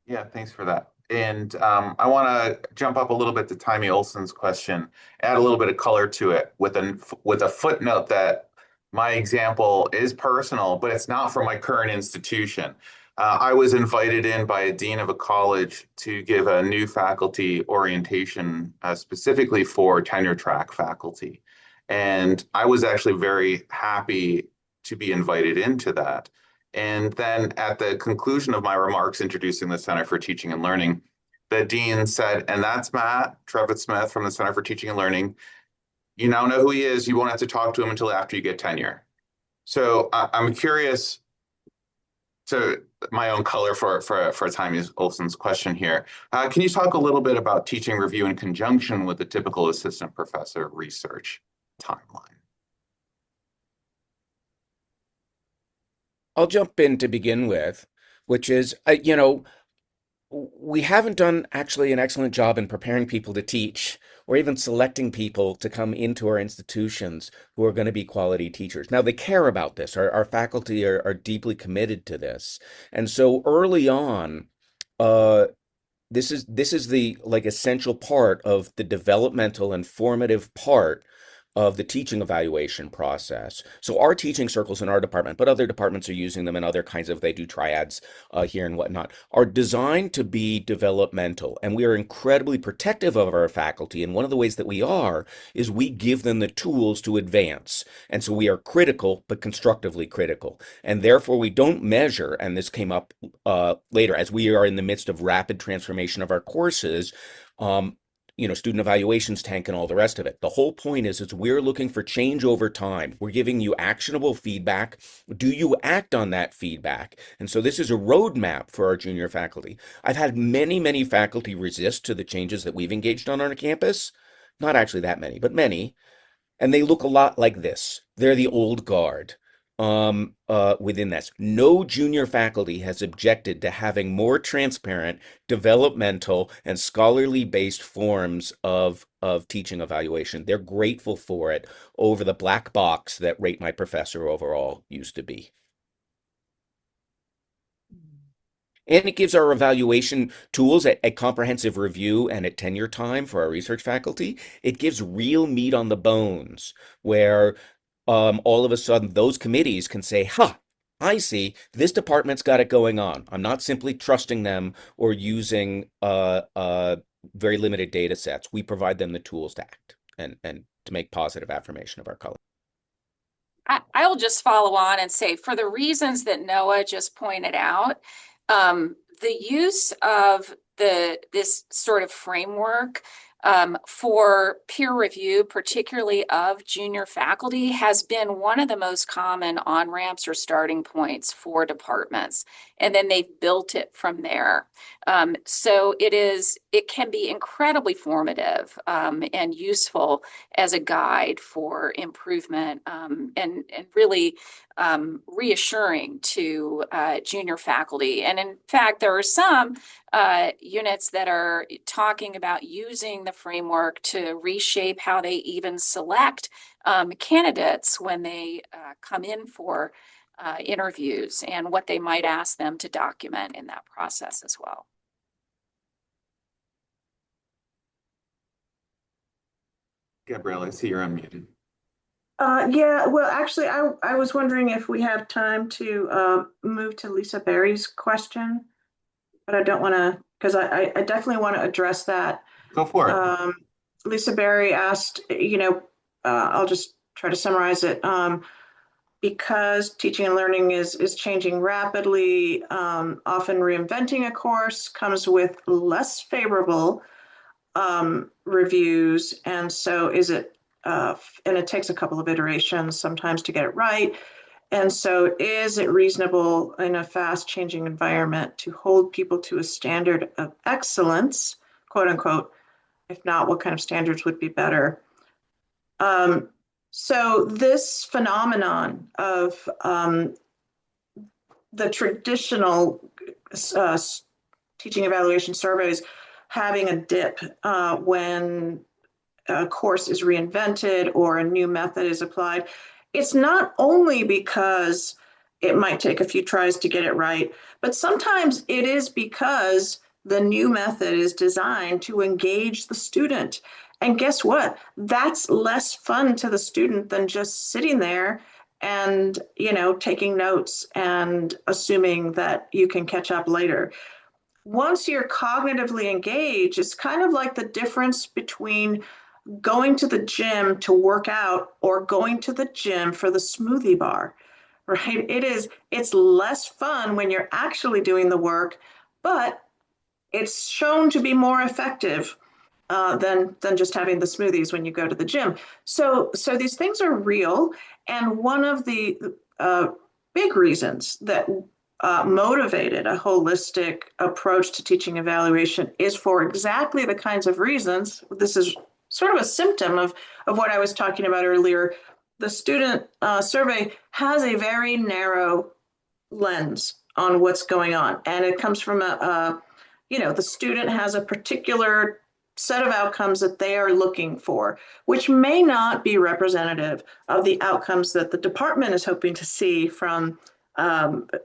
Yeah, thanks for that. And I want to jump up a little bit to Tammy Olson's question, add a little bit of color to it with a footnote that my example is personal, but it's not from my current institution. I was invited in by a dean of a college to give a new faculty orientation specifically for tenure track faculty. And I was actually very happy to be invited into that. And then at the conclusion of my remarks introducing the Center for Teaching and Learning, the dean said, and that's Matt Trevett-Smith from the Center for Teaching and Learning. You now know who he is. You won't have to talk to him until after you get tenure. So I'm curious to my own color for Tammy Olson's question here. Can you talk a little bit about teaching review in conjunction with the typical assistant professor research timeline? I'll jump in to begin with, which is, we haven't done actually an excellent job in preparing people to teach or even selecting people to come into our institutions who are going to be quality teachers. Now, they care about this. Our faculty are deeply committed to this. And so early on, this is the essential part of the developmental and formative part of the teaching evaluation process. So our teaching circles in our department, but other departments are using them, and other kinds of, they do triads here and whatnot, are designed to be developmental. And we are incredibly protective of our faculty. And one of the ways that we are is we give them the tools to advance. And so we are critical, but constructively critical. And therefore we don't measure, and this came up later, as we are in the midst of rapid transformation of our courses, student evaluations tank and all the rest of it. The whole point is we're looking for change over time. We're giving you actionable feedback. Do you act on that feedback? And so this is a roadmap for our junior faculty. I've had many, many faculty resist to the changes that we've engaged on our campus. Not actually that many, but many. And they look a lot like this. They're the old guard. Within this. No junior faculty has objected to having more transparent, developmental, and scholarly based forms of teaching evaluation. They're grateful for it over the black box that Rate My Professor overall used to be. And it gives our evaluation tools a comprehensive review and at tenure time for our research faculty. It gives real meat on the bones where all of a sudden those committees can say, I see, this department's got it going on. I'm not simply trusting them or using very limited data sets. We provide them the tools to act and to make positive affirmation of our colleagues. I'll just follow on and say, for the reasons that Noah just pointed out, the use of this sort of framework for peer review, particularly of junior faculty, has been one of the most common on-ramps or starting points for departments. And then they've built it from there. So it can be incredibly formative and useful as a guide for improvement and really reassuring to junior faculty. And in fact, there are some units that are talking about using the framework to reshape how they even select candidates when they come in for interviews and what they might ask them to document in that process as well. Gabriela, I see you're unmuted. Yeah, well, actually, I was wondering if we have time to move to Lisa Berry's question, but I don't want to, because I definitely want to address that. Go for it. Lisa Berry asked, I'll just try to summarize it. Because teaching and learning is changing rapidly, often reinventing a course comes with less favorable reviews. And so and it takes a couple of iterations sometimes to get it right. And so is it reasonable in a fast changing environment to hold people to a standard of excellence, quote unquote? If not, what kind of standards would be better? So this phenomenon of the traditional teaching evaluation surveys having a dip when a course is reinvented or a new method is applied, it's not only because it might take a few tries to get it right, but sometimes it is because the new method is designed to engage the student. And guess what? That's less fun to the student than just sitting there and, taking notes and assuming that you can catch up later. Once you're cognitively engaged, it's kind of like the difference between going to the gym to work out or going to the gym for the smoothie bar, right? It's less fun when you're actually doing the work, but it's shown to be more effective than just having the smoothies when you go to the gym. So these things are real, and one of the big reasons that motivated a holistic approach to teaching evaluation is for exactly the kinds of reasons. This is sort of a symptom of what I was talking about earlier. The student survey has a very narrow lens on what's going on, and it comes from the student has a particular set of outcomes that they are looking for, which may not be representative of the outcomes that the department is hoping to see from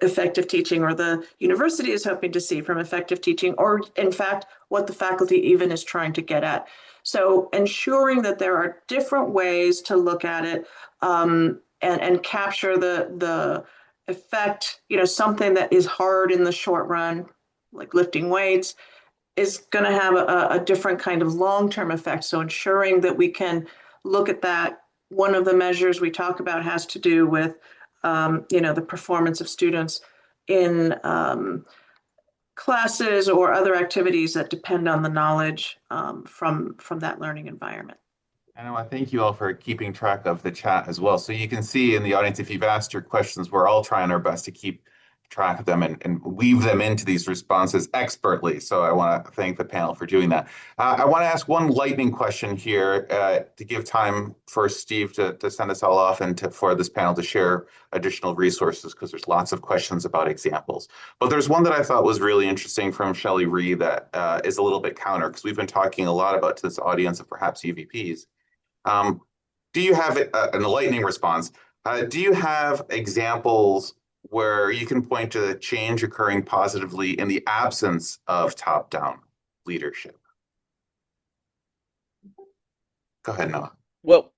effective teaching, or the university is hoping to see from effective teaching, or in fact, what the faculty even is trying to get at. So ensuring that there are different ways to look at it and capture the effect, something that is hard in the short run, like lifting weights, is going to have a different kind of long-term effect. So ensuring that we can look at that. One of the measures we talk about has to do with, the performance of students in classes or other activities that depend on the knowledge from that learning environment. And I want to thank you all for keeping track of the chat as well. So you can see in the audience, if you've asked your questions, we're all trying our best to keep track of them and weave them into these responses expertly. So I want to thank the panel for doing that. I want to ask one lightning question here to give time for Steve to send us all off and for this panel to share additional resources, because there's lots of questions about examples. But there's one that I thought was really interesting from Shelley Ree that is a little bit counter, because we've been talking a lot about this audience of perhaps UVPs. Do you have an lightning response? Do you have examples where you can point to the change occurring positively in the absence of top-down leadership? Go ahead, Noah. Well,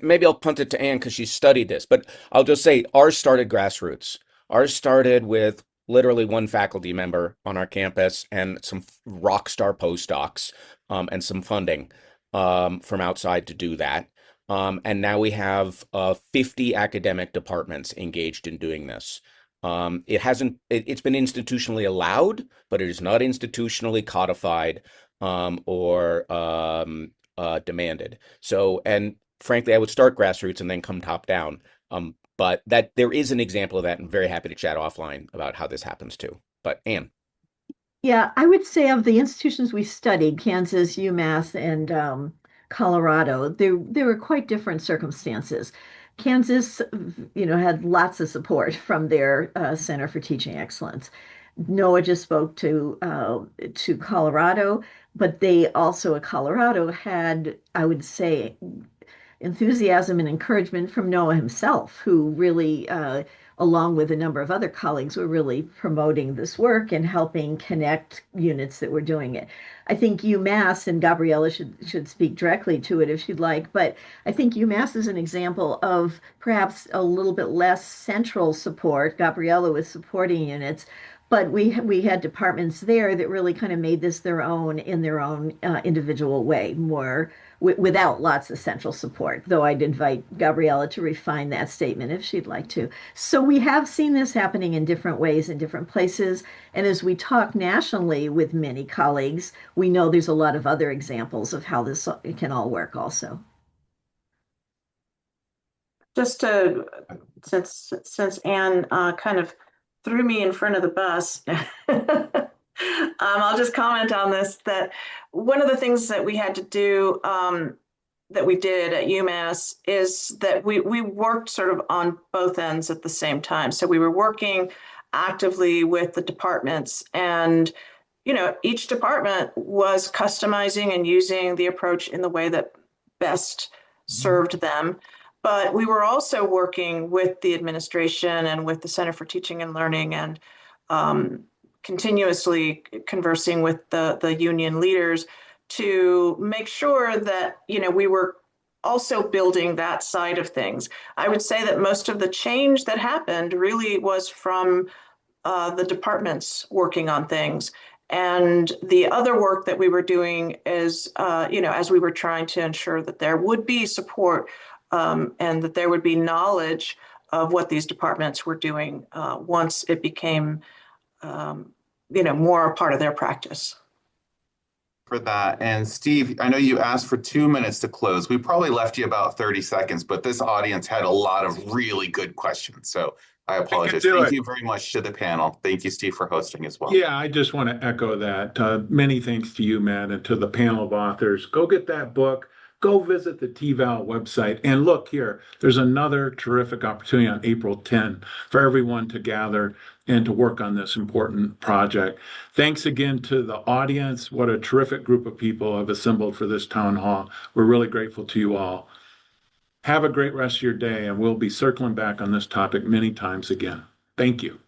maybe I'll punt it to Anne because she studied this, but I'll just say ours started grassroots. Ours started with literally one faculty member on our campus and some rock star postdocs and some funding from outside to do that. And now we have 50 academic departments engaged in doing this. It's been institutionally allowed, but it is not institutionally codified or demanded. So, and frankly, I would start grassroots and then come top down. But that there is an example of that. I'm very happy to chat offline about how this happens too. But Anne. Yeah, I would say of the institutions we studied, Kansas, UMass, and Colorado, there were quite different circumstances. Kansas, had lots of support from their Center for Teaching Excellence. Noah just spoke to Colorado, but they also at Colorado had, I would say, enthusiasm and encouragement from Noah himself, who really, along with a number of other colleagues, were really promoting this work and helping connect units that were doing it. I think UMass, and Gabriela should speak directly to it if she'd like, but I think UMass is an example of perhaps a little bit less central support. Gabriela was supporting units, but we had departments there that really kind of made this their own in their own individual way, more without lots of central support, though I'd invite Gabriela to refine that statement if she'd like to. So we have seen this happening in different ways in different places. And as we talk nationally with many colleagues, we know there's a lot of other examples of how this can all work also. Just to, since Anne kind of threw me in front of the bus, I'll just comment on this, that one of the things that we had to do, that we did at UMass, is that we worked sort of on both ends at the same time. So we were working actively with the departments, and each department was customizing and using the approach in the way that best served them. But we were also working with the administration and with the Center for Teaching and Learning and continuously conversing with the union leaders to make sure that, we were also building that side of things. I would say that most of the change that happened really was from the departments working on things. And the other work that we were doing is, as we were trying to ensure that there would be support and that there would be knowledge of what these departments were doing once it became, more a part of their practice. For that. And Steve, I know you asked for 2 minutes to close. We probably left you about 30 seconds, but this audience had a lot of really good questions. So I apologize. Thank you very much to the panel. Thank you, Steve, for hosting as well. Yeah, I just want to echo that. Many thanks to you, Matt, and to the panel of authors. Go get that book. Go visit the TVAL website. And look here, there's another terrific opportunity on April 10 for everyone to gather and to work on this important project. Thanks again to the audience. What a terrific group of people have assembled for this town hall. We're really grateful to you all. Have a great rest of your day, and we'll be circling back on this topic many times again. Thank you.